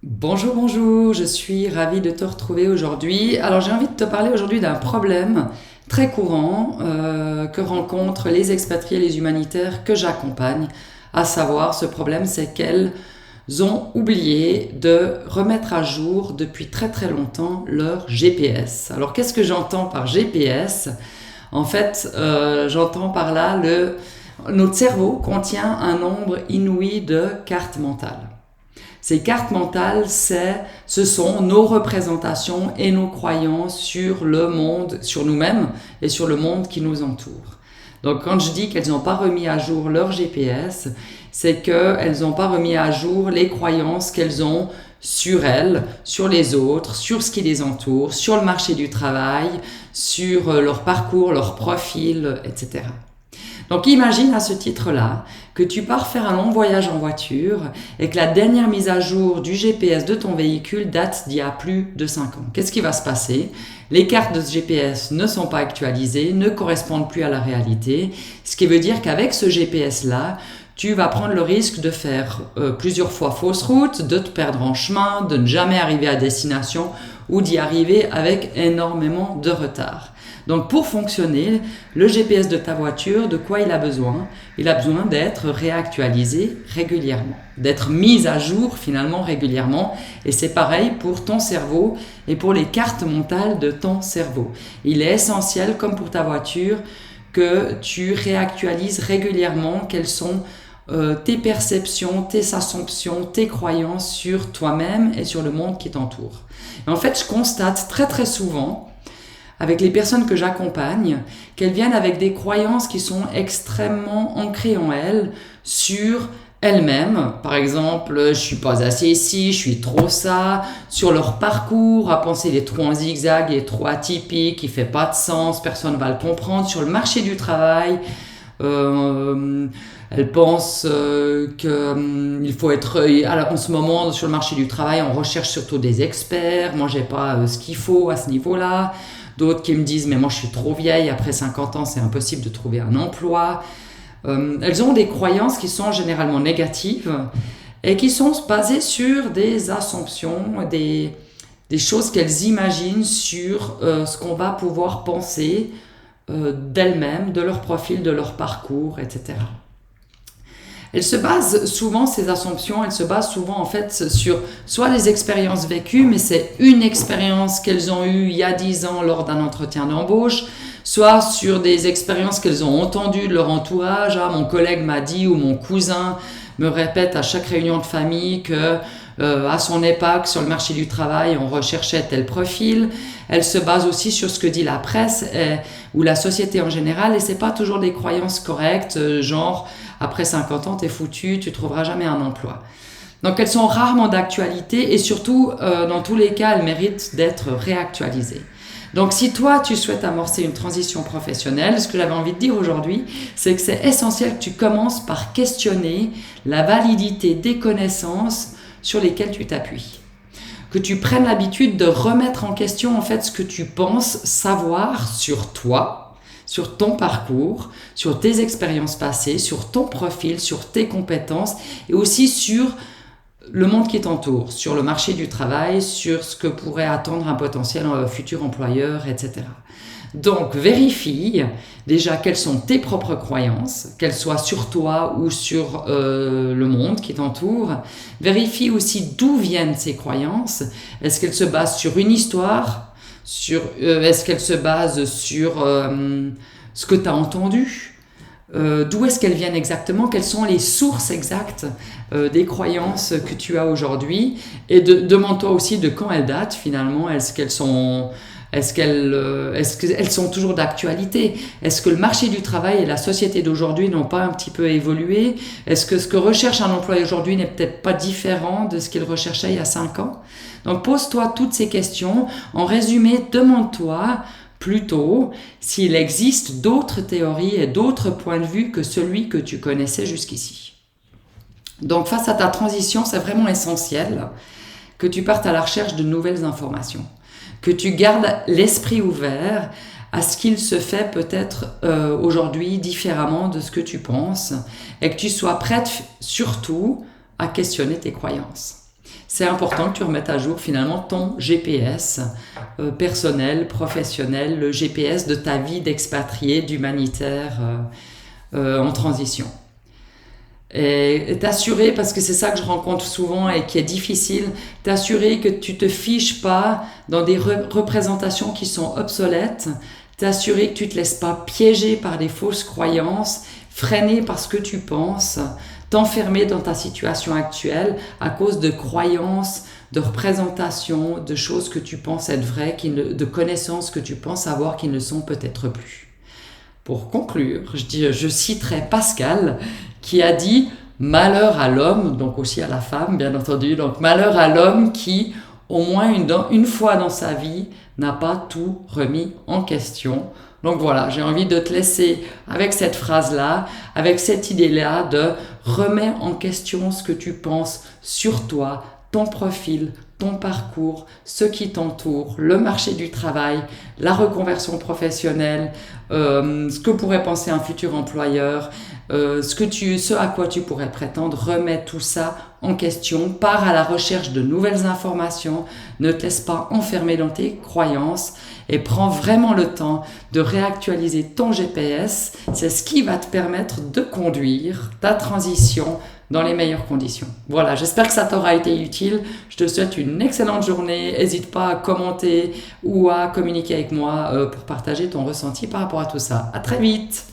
Bonjour, bonjour, je suis ravie de te retrouver aujourd'hui. Alors j'ai envie de te parler aujourd'hui d'un problème très courant que rencontrent les expatriés, les humanitaires que j'accompagne. À savoir, ce problème, c'est qu'elles ont oublié de remettre à jour depuis très très longtemps leur GPS. Alors qu'est-ce que j'entends par GPS? En fait, j'entends par là notre cerveau contient un nombre inouï de cartes mentales. Ces cartes mentales, ce sont nos représentations et nos croyances sur le monde, sur nous-mêmes et sur le monde qui nous entoure. Donc quand je dis qu'elles n'ont pas remis à jour leur GPS, c'est qu'elles n'ont pas remis à jour les croyances qu'elles ont sur elles, sur les autres, sur ce qui les entoure, sur le marché du travail, sur leur parcours, leur profil, etc. Donc imagine à ce titre-là que tu pars faire un long voyage en voiture et que la dernière mise à jour du GPS de ton véhicule date d'il y a plus de 5 ans. Qu'est-ce qui va se passer? Les cartes de ce GPS ne sont pas actualisées, ne correspondent plus à la réalité, ce qui veut dire qu'avec ce GPS-là, tu vas prendre le risque de faire plusieurs fois fausse route, de te perdre en chemin, de ne jamais arriver à destination ou d'y arriver avec énormément de retard. Donc pour fonctionner, le GPS de ta voiture, de quoi il a besoin? Il a besoin d'être réactualisé régulièrement, d'être mis à jour finalement régulièrement. Et c'est pareil pour ton cerveau et pour les cartes mentales de ton cerveau. Il est essentiel, comme pour ta voiture, que tu réactualises régulièrement quelles sont tes perceptions, tes assumptions, tes croyances sur toi-même et sur le monde qui t'entoure. Et en fait, je constate très très souvent avec les personnes que j'accompagne, qu'elles viennent avec des croyances qui sont extrêmement ancrées en elles sur elles-mêmes. Par exemple, je suis pas assez ici, je suis trop ça. Sur leur parcours, à penser les trop en zigzag, les trop atypiques, qui fait pas de sens, personne va le comprendre. Sur le marché du travail, elles pensent qu'il faut être... Alors, en ce moment, sur le marché du travail, on recherche surtout des experts. Moi, j'ai pas ce qu'il faut à ce niveau-là. D'autres qui me disent, mais moi je suis trop vieille, après 50 ans c'est impossible de trouver un emploi. Elles ont des croyances qui sont généralement négatives et qui sont basées sur des assumptions, des choses qu'elles imaginent sur ce qu'on va pouvoir penser d'elles-mêmes, de leur profil, de leur parcours, etc. Elles se basent souvent, ces assumptions, elles se basent souvent en fait sur soit les expériences vécues, mais c'est une expérience qu'elles ont eue il y a 10 ans lors d'un entretien d'embauche, soit sur des expériences qu'elles ont entendues de leur entourage. Ah, mon collègue m'a dit ou mon cousin me répète à chaque réunion de famille que à son époque, sur le marché du travail, on recherchait tel profil. Elle se base aussi sur ce que dit la presse ou la société en général, et c'est pas toujours des croyances correctes, genre après 50 ans, t'es foutu, tu trouveras jamais un emploi. Donc elles sont rarement d'actualité et surtout, dans tous les cas, elles méritent d'être réactualisées. Donc si toi, tu souhaites amorcer une transition professionnelle, ce que j'avais envie de dire aujourd'hui, c'est que c'est essentiel que tu commences par questionner la validité des connaissances sur lesquelles tu t'appuies. Que tu prennes l'habitude de remettre en question en fait ce que tu penses savoir sur toi, sur ton parcours, sur tes expériences passées, sur ton profil, sur tes compétences et aussi sur le monde qui t'entoure, sur le marché du travail, sur ce que pourrait attendre un potentiel futur employeur, etc. Donc vérifie déjà quelles sont tes propres croyances, qu'elles soient sur toi ou sur le monde qui t'entoure. Vérifie aussi d'où viennent ces croyances. Est-ce qu'elles se basent sur une histoire? Est-ce qu'elles se basent sur ce que tu as entendu? D'où est-ce qu'elles viennent exactement? Quelles sont les sources exactes des croyances que tu as aujourd'hui? Et demande-toi aussi de quand elles datent finalement. Est-ce qu'elles sont toujours d'actualité? Est-ce que le marché du travail et la société d'aujourd'hui n'ont pas un petit peu évolué? Est-ce que ce que recherche un employé aujourd'hui n'est peut-être pas différent de ce qu'il recherchait il y a 5 ans? Donc pose-toi toutes ces questions. En résumé, demande-toi plutôt s'il existe d'autres théories et d'autres points de vue que celui que tu connaissais jusqu'ici. Donc face à ta transition, c'est vraiment essentiel que tu partes à la recherche de nouvelles informations, que tu gardes l'esprit ouvert à ce qu'il se fait peut-être aujourd'hui différemment de ce que tu penses et que tu sois prête surtout à questionner tes croyances. c'est important que tu remettes à jour finalement ton GPS personnel, professionnel, le GPS de ta vie d'expatrié, d'humanitaire en transition. Et t'assurer, parce que c'est ça que je rencontre souvent et qui est difficile, t'assurer que tu te fiches pas dans des représentations qui sont obsolètes, t'assurer que tu te laisses pas piéger par des fausses croyances, freiner par ce que tu penses, t'enfermer dans ta situation actuelle à cause de croyances, de représentations, de choses que tu penses être vraies, de connaissances que tu penses avoir qui ne sont peut-être plus. Pour conclure, je citerai Pascal qui a dit « Malheur à l'homme », donc aussi à la femme bien entendu, donc « Malheur à l'homme qui, au moins une fois dans sa vie, n'a pas tout remis en question ». Donc voilà, j'ai envie de te laisser avec cette phrase-là, avec cette idée-là de remets en question ce que tu penses sur toi, ton profil, ton parcours, ce qui t'entoure, le marché du travail, la reconversion professionnelle, ce que pourrait penser un futur employeur, ce à quoi tu pourrais prétendre, remets tout ça en question, pars à la recherche de nouvelles informations, ne te laisse pas enfermer dans tes croyances et prends vraiment le temps de réactualiser ton GPS. C'est ce qui va te permettre de conduire ta transition dans les meilleures conditions. Voilà, j'espère que ça t'aura été utile. Je te souhaite une excellente journée. N'hésite pas à commenter ou à communiquer avec moi pour partager ton ressenti par rapport à tout ça. À très vite!